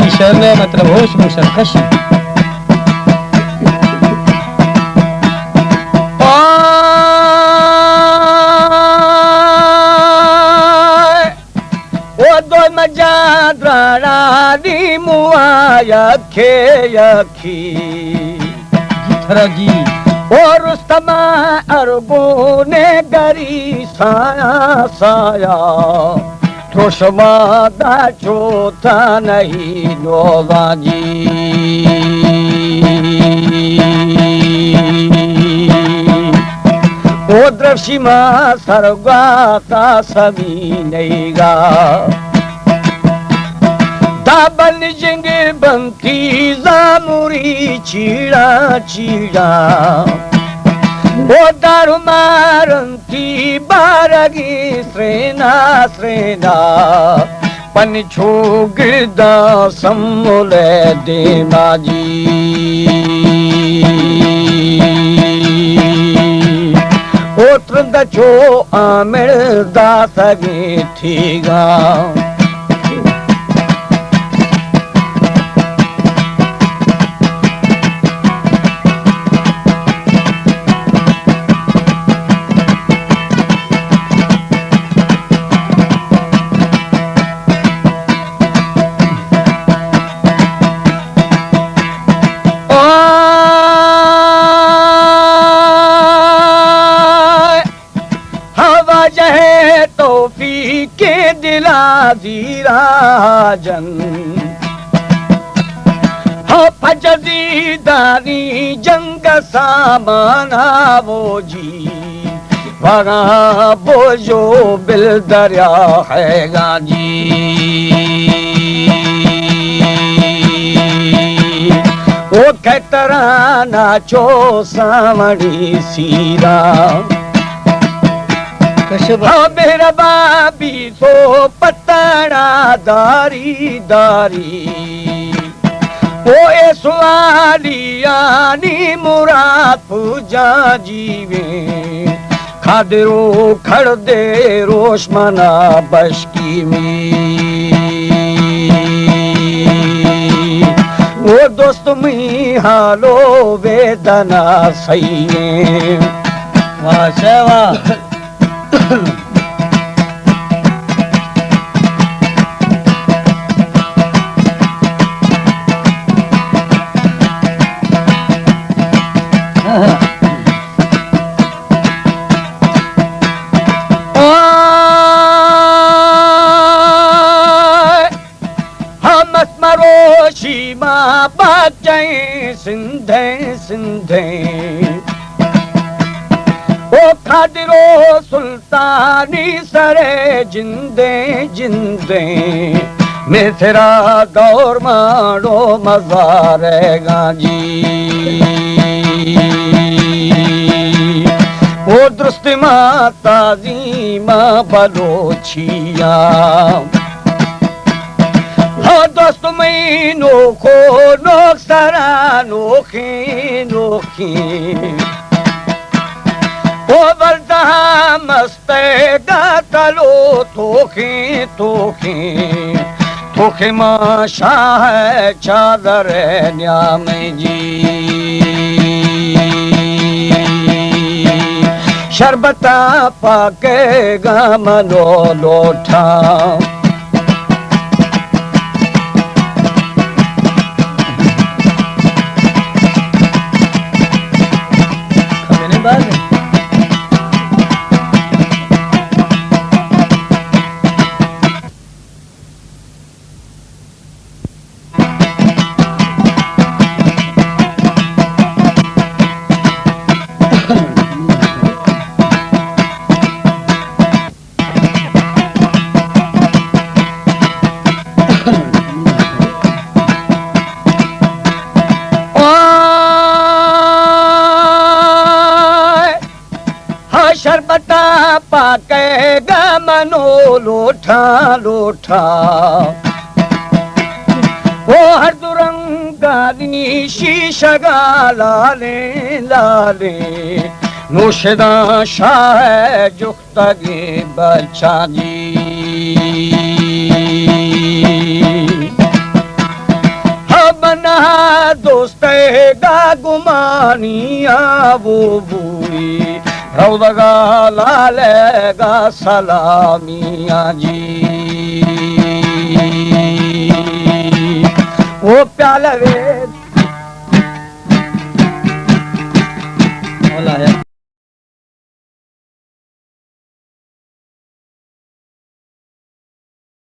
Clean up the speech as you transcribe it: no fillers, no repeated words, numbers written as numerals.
शेर में मतलब होश में सरकश ओ दो मजादरा दी मुआया खे यखी थरगी और रुस्तमा अरबो ने गरी साया साया ठोसमा दा चोथा नहीं नोवाजी ओ द्रशिमा सरगाता सभी नहींगा दाबन जिंग बंती जामुरी चीड़ा चीड़ा ओ दारू मारंती बारगी श्रेना श्रेना पनछो गिरदा सम्मुले दे माजी ओ त्रंद चो आमिर दा सगे थीगा जन हो फजदी दानी जंग सामाना वो जी वगा बोझो बिल दरिया है गाजी ओ कहतरा नाचो सामड़ी सीरा मेरा बाबी सो पतड़ा दारी दारी ओ ए सुवालियानी मुराद पूजा जीवे खादरो खड़ दे रोशमना बशकी में ओ दोस्त मी हालो वेदना सही है वाह शेवा हम स्मरोशी माँ बच्चे सिंधे सिंधे ओ खादिरो सुल्तानी सरे जिंदे जिंदे मेरा दौर मारो मज़ारे गाजी ओ दुरुस्त माता ज़ीमा बलोचिया हो दोस्त मैं नोखो नोक सरा नोखी नोखी ओ बरदा मस्ते गातलो तोखे तोखे तोखे माशा है चादर न्याम जी शरबता पाके गमनो लोठा शरबता पाके गमनो लोठा लोठा ओ हर दुरंगानी शीशगा लाले लाले नोशदा शाह जुख्तगे बच्चा जी दोस्तेगा गुमानिया वो बुई रौदगा लालेगा सलामिया जी वो प्याले